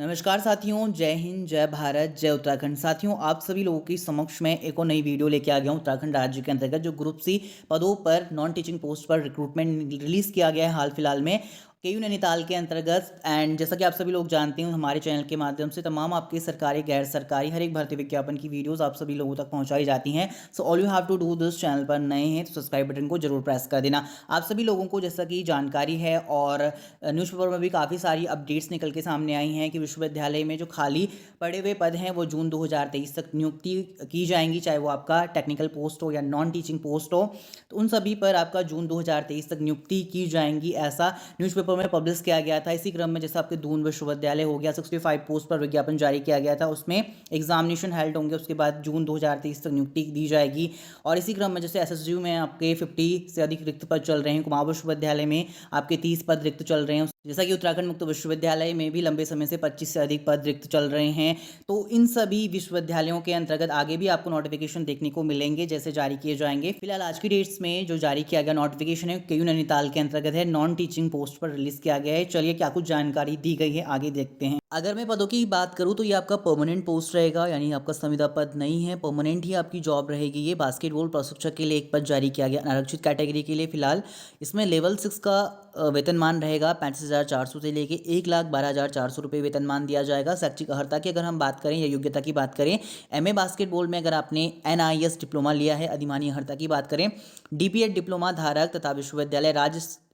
नमस्कार साथियों, जय हिंद, जय भारत, जय उत्तराखंड। साथियों, आप सभी लोगों के समक्ष में एक और नई वीडियो लेके आ गया हूँ। उत्तराखंड राज्य के अंतर्गत जो ग्रुप सी पदों पर नॉन टीचिंग पोस्ट पर रिक्रूटमेंट रिलीज किया गया है हाल फिलहाल में केयू नैनीताल के अंतर्गत। एंड जैसा कि आप सभी लोग जानते हैं, हमारे चैनल के माध्यम से तमाम आपके सरकारी गैर सरकारी हर एक भर्ती विज्ञापन की वीडियोस आप सभी लोगों तक पहुंचाई जाती हैं। So all you have to do this, channel पर नए हैं तो सब्सक्राइब बटन को जरूर प्रेस कर देना। आप सभी लोगों को जैसा कि जानकारी है और न्यूज़पेपर में भी काफ़ी सारी अपडेट्स निकल के सामने आई हैं कि विश्वविद्यालय में जो खाली पड़े हुए पद हैं वो जून 2023 तक नियुक्ति की जाएंगी, चाहे वो आपका टेक्निकल पोस्ट हो या नॉन टीचिंग पोस्ट हो। तो उन सभी पर आपका जून 2023 तक नियुक्ति की जाएंगी, ऐसा न्यूज़पेपर में पब्लिश किया गया था। इसी क्रम में जैसे आपके दून विश्वविद्यालय हो गया, 65 पोस्ट पर विज्ञापन जारी किया गया था, उसमें एग्जामिनेशन हेल्ड होंगे, उसके बाद जून 2023 तक नियुक्ति दी जाएगी। और इसी क्रम में जैसे एसएसयू में आपके 50 से अधिक रिक्त पद चल रहे हैं, कुमाऊं विश्वविद्यालय में आपके 30 पद रिक्त चल रहे हैं, जैसा कि उत्तराखंड मुक्त विश्वविद्यालय में भी लंबे समय से 25 से अधिक पद रिक्त चल रहे हैं। तो इन सभी विश्वविद्यालयों के अंतर्गत आगे भी आपको नोटिफिकेशन देखने को मिलेंगे जैसे जारी किए जाएंगे। फिलहाल आज की डेट्स में जो जारी किया गया नोटिफिकेशन है केयू नैनीताल के अंतर्गत है, नॉन टीचिंग पोस्ट पर रिलीज किया गया है। चलिए क्या कुछ जानकारी दी गई है आगे देखते हैं। अगर मैं पदों की बात करूं तो ये आपका परमानेंट पोस्ट रहेगा, यानी आपका संविदा पद नहीं है, परमानेंट ही आपकी जॉब रहेगी। ये बास्केटबॉल प्रशिक्षक के लिए एक पद जारी किया गया आरक्षित कैटेगरी के लिए। फिलहाल इसमें लेवल 6 का वेतनमान रहेगा 35,400 से लेके 1,12,400 रुपये वेतनमान दिया जाएगा। शैक्षिक अर्हता की अगर हम बात करें या योग्यता की बात करें, एमए बास्केटबॉल में अगर आपने एनआईएस डिप्लोमा लिया है, अधिमानी अर्हता की बात करें, डीपीएड डिप्लोमा धारक तथा विश्वविद्यालय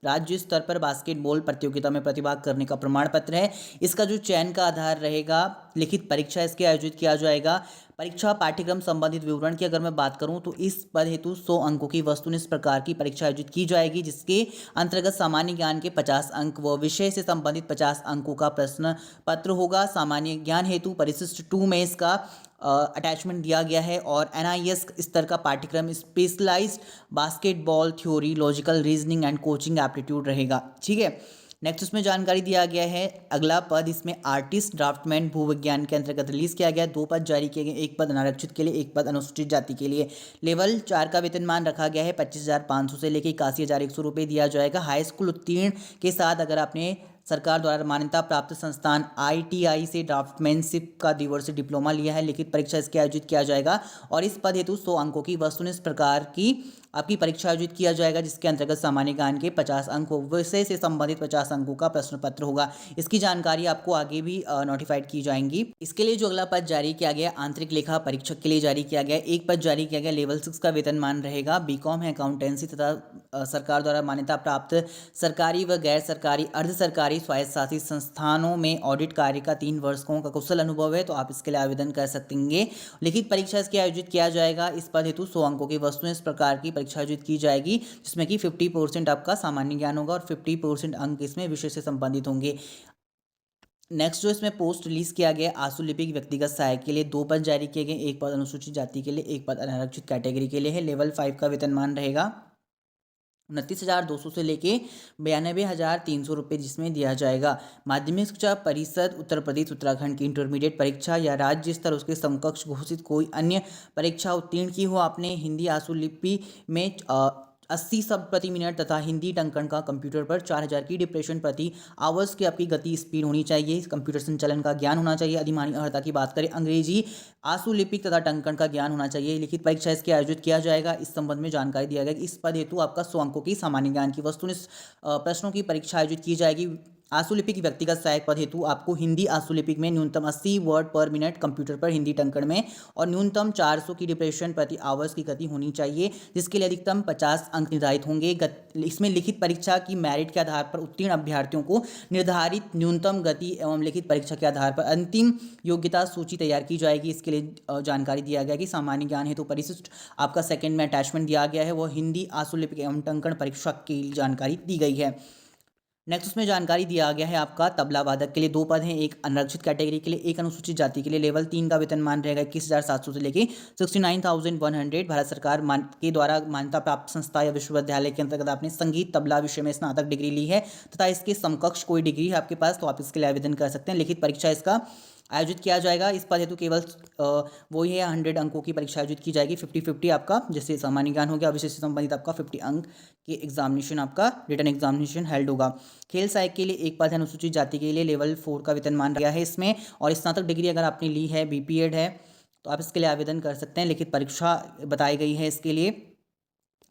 राज्य स्तर पर बास्केटबॉल प्रतियोगिता में प्रतिभाग करने का प्रमाण पत्र है। इसका जो चयन का आधार रहेगा, लिखित परीक्षा इसके आयोजित किया जाएगा। परीक्षा पाठ्यक्रम संबंधित विवरण की अगर मैं बात करूं तो इस पद हेतु 100 अंकों की वस्तुनिष्ठ प्रकार की परीक्षा आयोजित की जाएगी, जिसके अंतर्गत सामान्य ज्ञान के 50 अंक व विषय से संबंधित 50 अंकों का प्रश्न पत्र होगा। सामान्य ज्ञान हेतु परिशिष्ट 2 में इसका अटैचमेंट दिया गया है। और एनआईएस स्तर का पाठ्यक्रम specialized basketball theory, logical reasoning and coaching aptitude रहेगा। ठीक है, नेक्स्ट उसमें जानकारी दिया गया है अगला पद, इसमें आर्टिस्ट ड्राफ्टमैन भूविज्ञान के अंतर्गत रिलीज किया गया। 2 पद जारी किए गए, एक पद अनारक्षित के लिए, एक पद अनुसूचित जाति के लिए। लेवल 4 का वेतनमान रखा गया है 25,500 से लेकर 81,100 रुपये दिया जाएगा। हाई स्कूल उत्तीर्ण के साथ अगर आपने सरकार द्वारा मान्यता प्राप्त संस्थान आईटीआई से ड्राफ्टमैनशिप का द्विवर्षीय डिप्लोमा लिया है, लिखित परीक्षा इसके आयोजित किया जाएगा। और इस पद हेतु 100 अंकों की वस्तुनिष्ठ प्रकार की आपकी परीक्षा आयोजित किया जाएगा, जिसके अंतर्गत सामान्य ज्ञान के 50 अंक, विषय से संबंधित 50 अंकों का प्रश्न पत्र होगा। इसकी जानकारी आपको आगे भी नोटिफाइड की जाएंगी। इसके लिए जो अगला पद जारी किया गया आंतरिक लेखा परीक्षक के लिए जारी किया गया, एक पद जारी किया गया, लेवल 6 का वेतनमान रहेगा। बीकॉम है अकाउंटेंसी तथा सरकार द्वारा मान्यता प्राप्त सरकारी व गैर सरकारी अर्ध सरकारी स्वायत्त शासित संस्थानों में ऑडिट कार्य का 3 वर्षों का कुशल अनुभव है तो आप इसके लिए आवेदन कर सकेंगे। लिखित परीक्षा इसके आयोजित किया जाएगा। इस पद हेतु 100 अंकों की वस्तुनिष्ठ प्रकार की परीक्षा आयोजित की जाएगी, जिसमें कि 50% आपका सामान्य ज्ञान होगा और 50% अंक इसमें विषय से संबंधित होंगे। नेक्स्ट जो इसमें पोस्ट रिलीज किया गया आशुलिपिक व्यक्तिगत सहायक के लिए 2 पद जारी किए गए, एक पद अनुसूचित जाति के लिए, एक पद अनारक्षित कैटेगरी के लिए है। लेवल 5 का वेतनमान रहेगा 29,200 से लेके 92,300 रुपये जिसमें दिया जाएगा। माध्यमिक शिक्षा परिषद उत्तर प्रदेश उत्तराखंड की इंटरमीडिएट परीक्षा या राज्य स्तर उसके समकक्ष घोषित कोई अन्य परीक्षा उत्तीर्ण की हो आपने, हिंदी आशुलिपि में 80 शब्द प्रति मिनट तथा हिंदी टंकण का कंप्यूटर पर 4,000 की डिप्रेशन प्रति आवर्स की आपकी गति स्पीड होनी चाहिए। कंप्यूटर संचालन का ज्ञान होना चाहिए। अधिमानी अर्हता की बात करें, अंग्रेजी आशुलिपिक तथा टंकण का ज्ञान होना चाहिए। लिखित परीक्षा इसके आयोजित किया जाएगा। इस संबंध में जानकारी दिया गया कि इस पद हेतु आपका 100 अंकों की सामान्य ज्ञान की वस्तुनिष्ठ प्रश्नों की परीक्षा आयोजित की जाएगी। आशुलिपिक व्यक्तिगत सहायक पद हेतु आपको हिंदी आशुलिपिक में न्यूनतम 80 वर्ड पर मिनट, कंप्यूटर पर हिंदी टंकण में और न्यूनतम 400 की डिप्रेशन प्रति आवर्स की गति होनी चाहिए, जिसके लिए अधिकतम 50 अंक निर्धारित होंगे। इसमें लिखित परीक्षा की मेरिट के आधार पर उत्तीर्ण अभ्यर्थियों को निर्धारित न्यूनतम गति एवं लिखित परीक्षा के आधार पर अंतिम योग्यता सूची तैयार की जाएगी। इसके लिए जानकारी दिया गया कि सामान्य ज्ञान हेतु परिशिष्ट आपका सेकंड में अटैचमेंट दिया गया है, वो हिंदी आशुलिपिक एवं टंकण परीक्षा की जानकारी दी गई है। नेक्स्ट उसमें जानकारी दिया गया है आपका तबला वादक के लिए 2 पद हैं, एक अनारक्षित कैटेगरी के लिए, एक अनुसूचित जाति के लिए। लेवल 3 का वेतनमान रहेगा 21,700 से लेके 69,100। भारत सरकार के द्वारा मान्यता प्राप्त संस्था या विश्वविद्यालय के अंतर्गत आपने संगीत तबला विषय में स्नातक डिग्री ली है तथा इसके समकक्ष कोई डिग्री है आपके पास तो आप इसके लिए आवेदन कर सकते हैं। लिखित परीक्षा इसका आयोजित किया जाएगा। इस पद हेतु केवल वही है 100 अंकों की परीक्षा आयोजित की जाएगी। 50-50 आपका जैसे सामान्य ज्ञान हो गया, विषय से संबंधित आपका 50 अंक की एग्जामिनेशन आपका रिटर्न एग्जामिनेशन हेल्ड होगा। खेल सहायक के लिए एक पद है अनुसूचित जाति के लिए, लेवल 4 का वेतनमान गया है इसमें। और स्नातक डिग्री अगर आपने ली है, बीपीएड है, तो आप इसके लिए आवेदन कर सकते हैं। लिखित परीक्षा बताई गई है इसके लिए।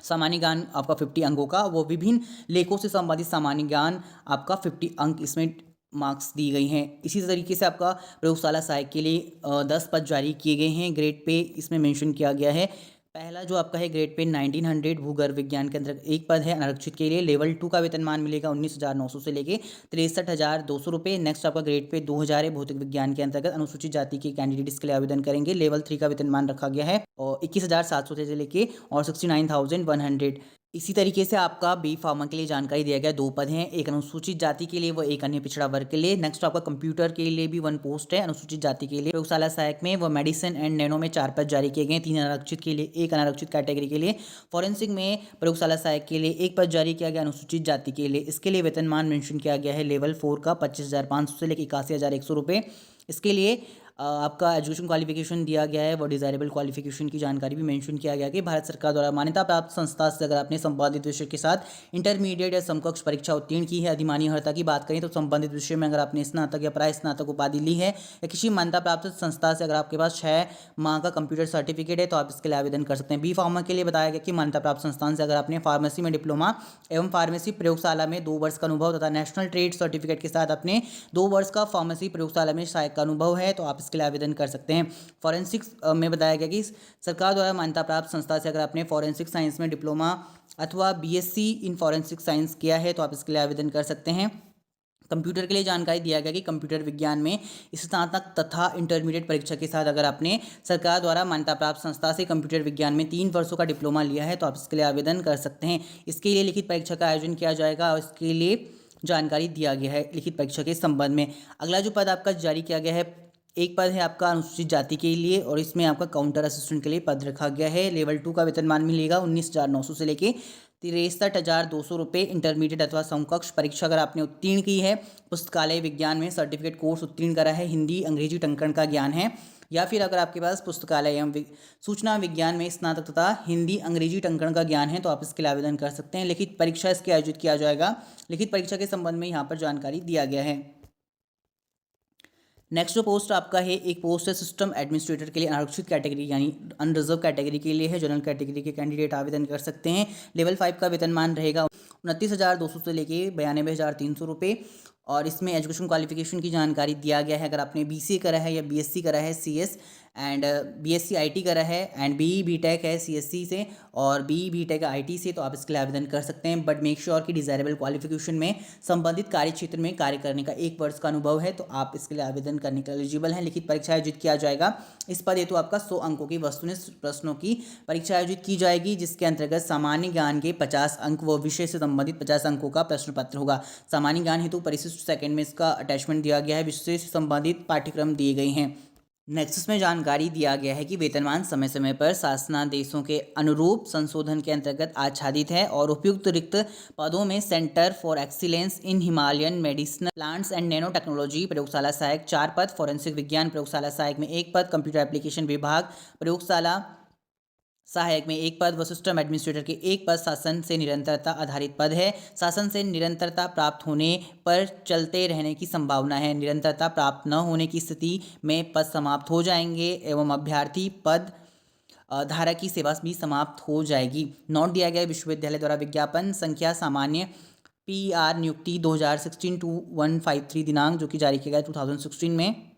सामान्य ज्ञान आपका 50 अंकों का, वो विभिन्न लेखों से संबंधित सामान्य ज्ञान आपका 50 अंक इसमें मार्क्स दी गई हैं। इसी तरीके से आपका प्रयोगशाला सहायक के लिए 10 पद जारी किए गए हैं। ग्रेड पे इसमें मेंशन किया गया है। पहला जो आपका है ग्रेड पे 1900 भूगर्भ विज्ञान के अंतर्गत एक पद है अनारक्षित के लिए। लेवल 2 का वेतनमान मिलेगा 19,900 से लेके 63,200 रुपये। नेक्स्ट आपका ग्रेड पे 2000 है भौतिक विज्ञान के अंतर्गत। अनुसूचित जाति के कैंडिडेट इसके लिए आवेदन करेंगे। लेवल 3 का वेतनमान रखा गया है और 21,700 से लेके और 69,100। इसी तरीके से आपका बी फार्मा के लिए जानकारी दिया गया। 2 पद हैं, एक अनुसूचित जाति के लिए व एक अन्य पिछड़ा वर्ग के लिए। नेक्स्ट आपका कंप्यूटर के लिए भी 1 पोस्ट है अनुसूचित जाति के लिए। प्रयोगशाला सहायक में व मेडिसिन एंड नैनो में 4 पद जारी किए गए। 3 अनारक्षित के लिए, 1 अनारक्षित कैटेगरी के लिए। फॉरेंसिक में प्रयोगशाला सहायक के लिए 1 पद जारी किया गया अनुसूचित जाति के लिए। इसके लिए वेतनमान मेंशन किया गया है लेवल 4 का 25,500 से लेकर 81,100 रुपये। इसके लिए आपका एजुकेशन क्वालिफिकेशन दिया गया है, वो डिज़ायरेबल क्वालिफिकेशन की जानकारी भी मेंशन किया गया कि भारत सरकार द्वारा मान्यता प्राप्त संस्था से अगर आपने संबंधित विषय के साथ इंटरमीडिएट या समकक्ष परीक्षा उत्तीर्ण की है। अधिमानी अर्हता की बात करें तो संबंधित विषय में अगर आपने स्नातक या प्राय स्नातक उपाधि ली है या किसी मान्यता प्राप्त संस्था से अगर आपके पास 6 माह का कंप्यूटर सर्टिफिकेट है तो आप इसके लिए आवेदन कर सकते हैं। बी फार्मा के लिए बताया गया कि मान्यता प्राप्त संस्थान से अगर आपने फार्मेसी में डिप्लोमा एवं फार्मेसी प्रयोगशाला में 2 वर्ष का अनुभव तथा नेशनल ट्रेड सर्टिफिकेट के साथ अपने 2 वर्ष का फार्मेसी प्रयोगशाला में सहायक का अनुभव है तो आप इसके लिए आवेदन कर सकते हैं। फॉरेंसिक्स में बताया गया कि सरकार द्वारा मान्यता प्राप्त संस्था से अगर आपने फॉरेंसिक साइंस में डिप्लोमा अथवा बीएससी इन फॉरेंसिक साइंस किया है तो आप इसके लिए आवेदन कर सकते हैं। कंप्यूटर के लिए जानकारी दिया गया कि कंप्यूटर विज्ञान में स्नातक तथा इंटरमीडिएट परीक्षा के साथ अगर आपने सरकार द्वारा मान्यता प्राप्त संस्था से कंप्यूटर विज्ञान में 3 वर्षों का डिप्लोमा लिया है तो आप इसके लिए आवेदन कर सकते हैं। इसके लिए लिखित परीक्षा का आयोजन किया जाएगा और इसके लिए जानकारी दिया गया है लिखित परीक्षा के संबंध में। अगला जो पद आपका जारी किया गया है, एक पद है आपका अनुसूचित जाति के लिए और इसमें आपका काउंटर असिस्टेंट के लिए पद रखा गया है। लेवल 2 का वेतनमान मिलेगा 19,900 से लेके 63,200 रुपये। इंटरमीडिएट अथवा समकक्ष परीक्षा अगर आपने उत्तीर्ण की है, पुस्तकालय विज्ञान में सर्टिफिकेट कोर्स उत्तीर्ण करा है, हिंदी अंग्रेजी टंकण का ज्ञान है, या फिर अगर आपके पास पुस्तकालय एवं सूचना विज्ञान में स्नातक तथा हिंदी अंग्रेजी टंकण का ज्ञान है तो आप इसके लिए आवेदन कर सकते हैं। लिखित परीक्षा इसके आयोजित किया जाएगा। लिखित परीक्षा के संबंध में यहाँ पर जानकारी दिया गया है। नेक्स्ट जो पोस्ट आपका है, एक पोस्ट है सिस्टम एडमिनिस्ट्रेटर के लिए आरक्षित कैटेगरी यानी अनरिजर्व कैटेगरी के लिए है। जनरल कैटेगरी के कैंडिडेट आवेदन कर सकते हैं। लेवल 5 का वेतनमान रहेगा 29,200 से लेके 92,300 रुपये और इसमें एजुकेशन क्वालिफिकेशन की जानकारी दिया गया है। अगर आपने बीसीए करा है या बीएससी करा है सीएस एंड बीएससी आईटी करा है एंड बीई बीटेक है सीएससी से और बीई बीटेक आईटी से तो आप इसके लिए आवेदन कर सकते हैं। बट मेक श्योर कि डिजायरेबल क्वालिफिकेशन में संबंधित कार्य क्षेत्र में कार्य करने का 1 वर्ष का अनुभव है तो आप इसके लिए आवेदन करने के एलिजिबल हैं। लिखित परीक्षा आयोजित किया जाएगा। इस पद हेतु आपका 100 अंकों की वस्तुनिष्ठ प्रश्नों की परीक्षा आयोजित की जाएगी जिसके अंतर्गत सामान्य ज्ञान के 50 अंक व विषय से संबंधित 50 अंकों का प्रश्न पत्र होगा। सामान्य ज्ञान हेतु परिशिष्ट सेकंड में इसका अटैचमेंट दिया गया है। विषय से संबंधित पाठ्यक्रम दिए गए हैं। नेक्स्ट में जानकारी दिया गया है कि वेतनमान समय समय पर शासनादेशों के अनुरूप संशोधन के अंतर्गत आच्छादित है और उपयुक्त रिक्त पदों में centre for excellence in Himalayan medicinal plants and nano technology प्रयोगशाला सहायक 4 पद, फॉरेंसिक विज्ञान प्रयोगशाला सहायक में 1 पद, कंप्यूटर एप्लीकेशन विभाग प्रयोगशाला सहायक में 1 पद व सिस्टम एडमिनिस्ट्रेटर के 1 पद शासन से निरंतरता आधारित पद है। शासन से निरंतरता प्राप्त होने पर चलते रहने की संभावना है। निरंतरता प्राप्त न होने की स्थिति में पद समाप्त हो जाएंगे एवं अभ्यर्थी पद धारक की सेवा भी समाप्त हो जाएगी। नोट दिया गया विश्वविद्यालय द्वारा विज्ञापन संख्या सामान्य पीआर नियुक्ति 2016-153 दिनांक जो कि जारी किया गया 2016 में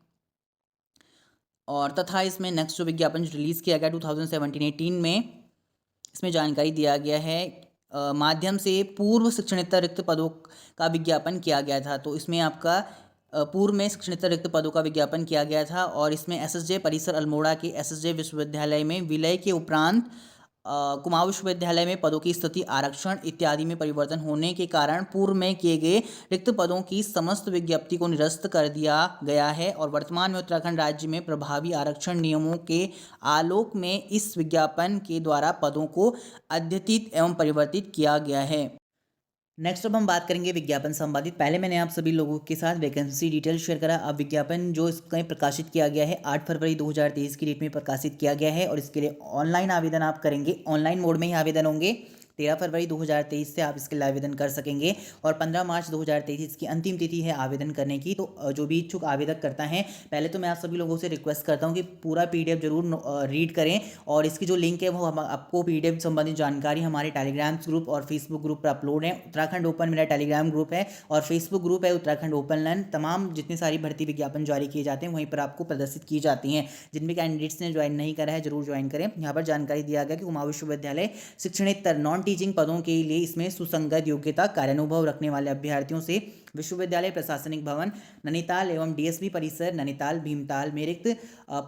और तथा इसमें नेक्स्ट जो विज्ञापन रिलीज़ किया गया 2017-18 में इसमें जानकारी दिया गया है माध्यम से पूर्व शिक्षणेतर रिक्त पदों का विज्ञापन किया गया था। तो इसमें आपका पूर्व में शिक्षणेतर रिक्त पदों का विज्ञापन किया गया था और इसमें एसएसजे परिसर अल्मोड़ा के एसएसजे विश्वविद्यालय में विलय के उपरांत कुमाऊं विश्वविद्यालय में पदों की स्थिति आरक्षण इत्यादि में परिवर्तन होने के कारण पूर्व में किए गए रिक्त पदों की समस्त विज्ञप्ति को निरस्त कर दिया गया है और वर्तमान में उत्तराखंड राज्य में प्रभावी आरक्षण नियमों के आलोक में इस विज्ञापन के द्वारा पदों को अद्यतित एवं परिवर्तित किया गया है। नेक्स्ट अब हम बात करेंगे विज्ञापन संपादित। पहले मैंने आप सभी लोगों के साथ वैकेंसी डिटेल शेयर करा। अब विज्ञापन जो इसका प्रकाशित किया गया है 8 फरवरी 2023 की डेट में प्रकाशित किया गया है और इसके लिए ऑनलाइन आवेदन आप करेंगे, ऑनलाइन मोड में ही आवेदन होंगे। 13 फरवरी 2023 से आप इसके लिए आवेदन कर सकेंगे और 15 मार्च 2023 इसकी अंतिम तिथि है आवेदन करने की। तो जो भी इच्छुक आवेदक करता है, पहले तो मैं आप सभी लोगों से रिक्वेस्ट करता हूँ कि पूरा पीडीएफ जरूर रीड करें और इसकी जो लिंक है वो हम आपको पीडीएफ संबंधित जानकारी हमारे टेलीग्राम ग्रुप और फेसबुक ग्रुप पर अपलोड है। उत्तराखंड ओपन मेरा टेलीग्राम ग्रुप है और फेसबुक ग्रुप है उत्तराखंड ओपन लर्न। तमाम जितनी सारी भर्ती विज्ञापन जारी किए जाते हैं वहीं पर आपको प्रदर्शित की जाती हैं। जिन भी कैंडिडेट्स ने ज्वाइन नहीं करा है जरूर ज्वाइन करें। यहाँ पर जानकारी दिया गया कि कुमाऊं विश्वविद्यालय शिक्षणेतर नॉन टीचिंग पदों के लिए इसमें सुसंगत योग्यता कार्यानुभव रखने वाले अभ्यर्थियों से विश्वविद्यालय प्रशासनिक भवन नैनीताल एवं डीएसपी परिसर नैनीताल भीमताल में रिक्त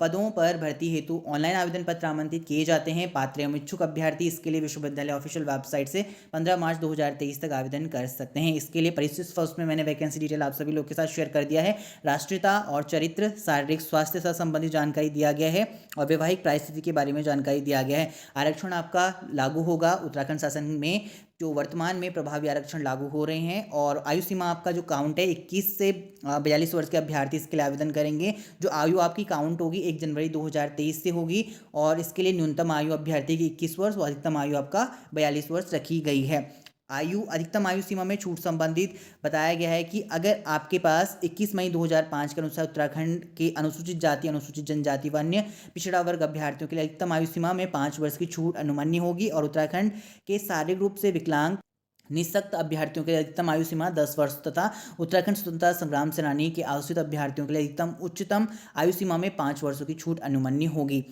पदों पर भर्ती हेतु ऑनलाइन आवेदन पत्र आमंत्रित किए जाते हैं। पात्र एवं इच्छुक अभ्यर्थी इसके लिए विश्वविद्यालय ऑफिशियल वेबसाइट से 15 मार्च 2023 तक आवेदन कर सकते हैं। इसके लिए परिशिष्ट फर्स्ट में मैंने वैकेंसी डिटेल आप सभी लोग के साथ शेयर कर दिया है। राष्ट्रीयता और चरित्र, शारीरिक स्वास्थ्य से संबंधित जानकारी दिया गया है और वैवाहिक परिस्थिति के बारे में जानकारी दिया गया है। आरक्षण आपका लागू होगा उत्तराखंड शासन में जो वर्तमान में प्रभावी आरक्षण लागू हो रहे हैं और आयु सीमा आपका जो काउंट है 21 से 42 वर्ष के अभ्यर्थी इसके लिए आवेदन करेंगे। जो आयु आपकी काउंट होगी 1 जनवरी 2023 से होगी और इसके लिए न्यूनतम आयु अभ्यर्थी की 21 वर्ष और अधिकतम आयु आपका 42 वर्ष रखी गई है। अधिकतम आयु सीमा में छूट संबंधित बताया गया है कि अगर आपके पास 21 मई 2005 के अनुसार उत्तराखंड के अनुसूचित जाति, अनुसूचित जनजाति, वन्य पिछड़ा वर्ग अभ्यर्थियों के लिए अधिकतम आयु सीमा में 5 वर्ष की छूट अनुमान्य होगी और उत्तराखंड के शारीरिक रूप से विकलांग निःशक्त अभ्यर्थियों के लिए अधिकतम आयु सीमा 10 वर्ष तथा उत्तराखंड स्वतंत्रता संग्राम सेनानी के आश्रित अभ्यर्थियों के लिए अधिकतम उच्चतम आयु सीमा में 5 वर्षों की छूट अनुमान्य होगी।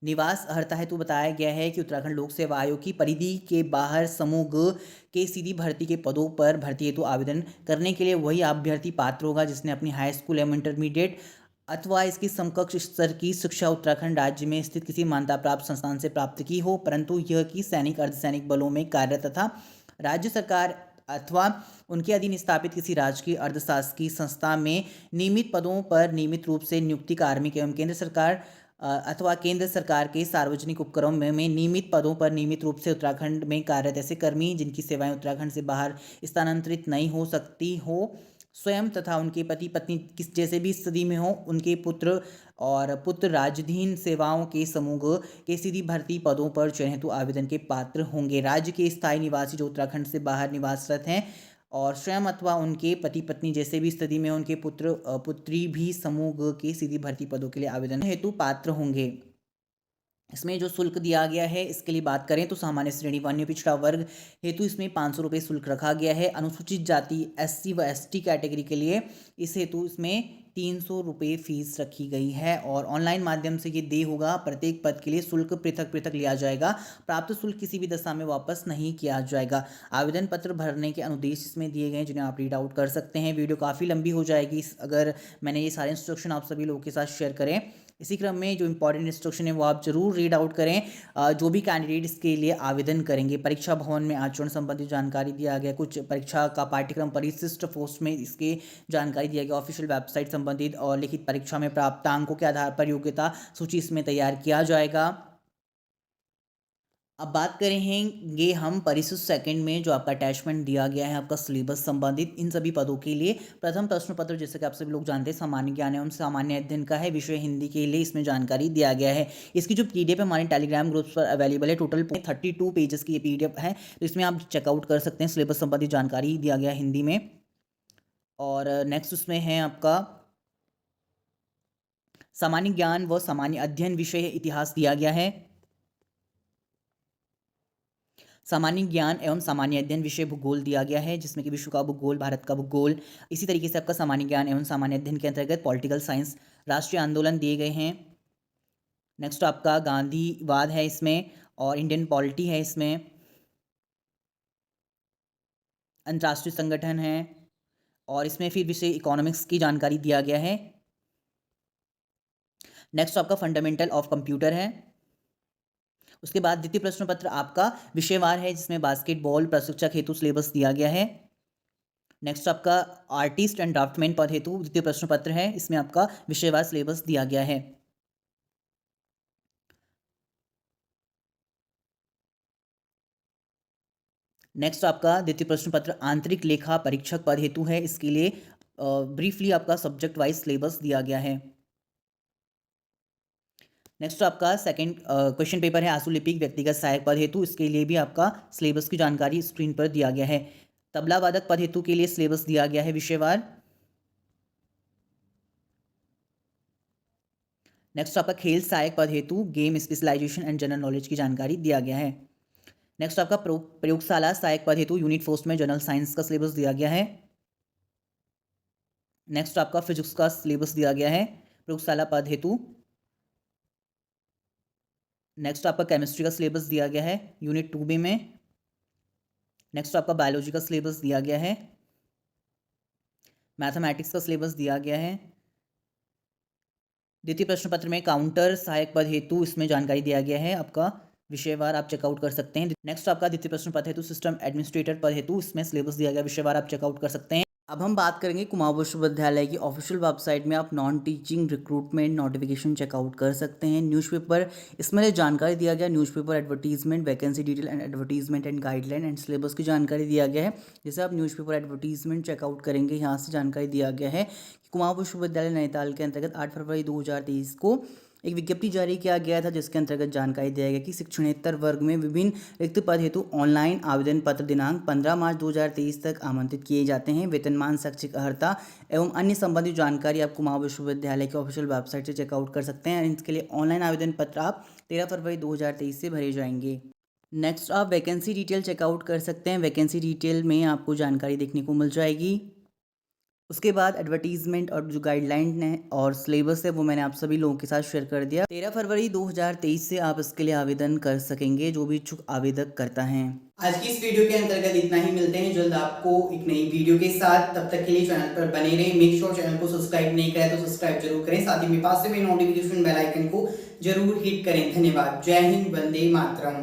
निवास अर्हता हेतु बताया गया है कि उत्तराखंड लोक सेवा आयोग की परिधि के बाहर समूह ग के सीधी भर्ती के पदों पर भर्ती हेतु आवेदन करने के लिए वही अभ्यर्थी पात्र होगा जिसने अपनी हाई स्कूल एवं इंटरमीडिएट अथवा इसकी समकक्ष स्तर की शिक्षा उत्तराखंड राज्य में स्थित किसी मान्यता प्राप्त संस्थान से प्राप्त की हो, परंतु यह कि सैनिक अर्धसैनिक बलों में कार्यरत तथा राज्य सरकार अथवा उनके अधीन स्थापित किसी राजकीय अर्धशासकीय संस्था में नियमित पदों पर नियमित रूप से नियुक्ति कार्मिक एवं केंद्र सरकार अथवा केंद्र सरकार के सार्वजनिक उपक्रम में नियमित पदों पर नियमित रूप से उत्तराखंड में कार्यरत ऐसे कर्मी जिनकी सेवाएं उत्तराखंड से बाहर स्थानांतरित नहीं हो सकती हो, स्वयं तथा उनके पति पत्नी किस जैसे भी स्थिति में हो, उनके पुत्र और पुत्र राज्याधीन सेवाओं के समूह के सीधी भर्ती पदों पर चयन हेतु आवेदन के पात्र होंगे। राज्य के स्थायी निवासी जो उत्तराखंड से बाहर निवासरत हैं और स्वयं अथवा उनके पति पत्नी जैसे भी स्थिति में उनके पुत्र पुत्री भी समूह के सीधी भर्ती पदों के लिए आवेदन हेतु पात्र होंगे। इसमें जो शुल्क दिया गया है इसके लिए बात करें तो सामान्य श्रेणी वन्य पिछड़ा वर्ग हेतु इसमें 500 रुपये शुल्क रखा गया है। अनुसूचित जाति एससी व एसटी कैटेगरी के लिए इस हेतु इसमें 300 रुपये फीस रखी गई है और ऑनलाइन माध्यम से ये दे होगा। प्रत्येक पद के लिए शुल्क पृथक पृथक लिया जाएगा। प्राप्त शुल्क किसी भी दशा में वापस नहीं किया जाएगा। आवेदन पत्र भरने के अनुदेश इसमें दिए गए जिन्हें आप रीड आउट कर सकते हैं। वीडियो काफ़ी लंबी हो जाएगी अगर मैंने ये सारे इंस्ट्रक्शन आप सभी लोगों के साथ शेयर करें। इसी क्रम में जो इंपॉर्टेंट इंस्ट्रक्शन है वो आप जरूर रीड आउट करें। जो भी कैंडिडेट इसके लिए आवेदन करेंगे, परीक्षा भवन में आचरण संबंधी जानकारी दिया गया, कुछ परीक्षा का पाठ्यक्रम परिशिष्ट पोस्ट में इसके जानकारी दिया गया, ऑफिशियल वेबसाइट संबंधित और लिखित परीक्षा में प्राप्त अंकों के आधार पर योग्यता सूची इसमें तैयार किया जाएगा। अब बात करेंगे हम परिशिष्ट सेकंड में जो आपका अटैचमेंट दिया गया है आपका सिलेबस संबंधित इन सभी पदों के लिए। प्रथम प्रश्न पत्र जैसे कि आप सभी लोग जानते हैं सामान्य ज्ञान एवं सामान्य अध्ययन का है, विषय हिंदी के लिए इसमें जानकारी दिया गया है। इसकी जो पीडीएफ है हमारे टेलीग्राम ग्रुप्स पर अवेलेबल है। टोटल 32 पेजेस की ये पीडीएफ है, तो इसमें आप चेकआउट कर सकते हैं। सिलेबस संबंधित जानकारी दिया गया हिंदी में। और नेक्स्ट उसमें है आपका सामान्य ज्ञान व सामान्य अध्ययन विषय इतिहास दिया गया है। सामान्य ज्ञान एवं सामान्य अध्ययन विषय भूगोल दिया गया है जिसमें कि विश्व का भूगोल, भारत का भूगोल। इसी तरीके से आपका सामान्य ज्ञान एवं सामान्य अध्ययन के अंतर्गत पॉलिटिकल साइंस, राष्ट्रीय आंदोलन दिए गए हैं। नेक्स्ट आपका गांधीवाद है इसमें और इंडियन पॉलिटी है इसमें, अंतर्राष्ट्रीय संगठन है और इसमें फिर विषय इकोनॉमिक्स की जानकारी दिया गया है। नेक्स्ट आपका फंडामेंटल ऑफ कंप्यूटर है। उसके बाद द्वितीय प्रश्न पत्र आपका विषयवार है जिसमें बास्केटबॉल प्रशिक्षक हेतु सिलेबस दिया गया है। नेक्स्ट आपका आर्टिस्ट एंड ड्राफ्टमैन पद हेतु द्वितीय प्रश्न पत्र है, इसमें आपका विषयवार सिलेबस दिया गया है। नेक्स्ट आपका द्वितीय प्रश्न पत्र आंतरिक लेखा परीक्षक पद हेतु है। इसके लिए ब्रीफली आपका सब्जेक्ट वाइज सिलेबस दिया गया है। नेक्स्ट आपका सेकंड क्वेश्चन पेपर है आशुलिपिक व्यक्तिगत सहायक पद हेतु। इसके लिए भी आपका सिलेबस की जानकारी स्क्रीन पर दिया गया है। तबला वादक पद हेतु के लिए सिलेबस दिया गया है विषयवार। नेक्स्ट आपका खेल सहायक पद हेतु game specialization and general knowledge की जानकारी दिया गया है। नेक्स्ट आपका प्रयोगशाला सहायक पद हेतु यूनिट 4 में जनरल साइंस का सिलेबस दिया गया है। नेक्स्ट आपका फिजिक्स का सिलेबस दिया गया है प्रयोगशाला पद हेतु। नेक्स्ट आपका केमिस्ट्री का सिलेबस दिया गया है यूनिट 2B में। नेक्स्ट आपका बायोलॉजी का सिलेबस दिया गया है। मैथमेटिक्स का सिलेबस दिया गया है। द्वितीय प्रश्न पत्र में काउंटर सहायक पद हेतु इसमें जानकारी दिया गया है आपका विषयवार, आप चेकआउट कर सकते हैं। नेक्स्ट आपका द्वितीय प्रश्न पत्र हेतु सिस्टम एडमिनिस्ट्रेटर पद हेतु इसमें सिलेबस दिया गया विषयवार, आप चेकआउट कर सकते हैं। अब हम बात करेंगे कुमाऊं विश्वविद्यालय की ऑफिशियल वेबसाइट में आप non teaching recruitment notification check out कर सकते हैं। न्यूज़पेपर इसमें जानकारी दिया गया, newspaper advertisement vacancy detail and advertisement and guideline and syllabus की जानकारी दिया गया है। जैसे आप न्यूज़पेपर एडवर्टीजमेंट चेकआउट करेंगे, यहाँ से जानकारी दिया गया है कि कुमाऊं विश्वविद्यालय नैनीताल के अंतर्गत 8 फरवरी 2023 को एक विज्ञप्ति जारी किया गया था, जिसके अंतर्गत जानकारी दिया गया कि शिक्षणेतर वर्ग में विभिन्न रिक्त पद हेतु ऑनलाइन आवेदन पत्र दिनांक 15 मार्च 2023 तक आमंत्रित किए जाते हैं। वेतनमान, शैक्षिक अर्हता एवं अन्य संबंधित जानकारी आप कुमाऊं विश्वविद्यालय की ऑफिशियल वेबसाइट से चेकआउट कर सकते हैं। इसके लिए ऑनलाइन आवेदन पत्र आप 13 फरवरी 2023 से भरे जाएंगे। नेक्स्ट आप वैकेंसी डिटेल चेकआउट कर सकते हैं। वैकेंसी डिटेल में आपको जानकारी देखने को मिल जाएगी। उसके बाद एडवर्टीजमेंट और जो गाइडलाइन है और सिलेबस है वो मैंने आप सभी लोगों के साथ शेयर कर दिया। 13 फरवरी 2023 से आप इसके लिए आवेदन कर सकेंगे, जो भी इच्छुक आवेदक करता है। आज की इस वीडियो के अंतर्गत इतना ही। मिलते हैं जल्द आपको एक नई वीडियो के साथ। तब तक के लिए चैनल पर बने रहें। मेक श्योर चैनल को सब्सक्राइब नहीं करें तो सब्सक्राइब जरूर करें। साथ ही में पास में नोटिफिकेशन बेल आइकन को जरूर हिट करें। धन्यवाद। जय हिंद, वंदे मातरम।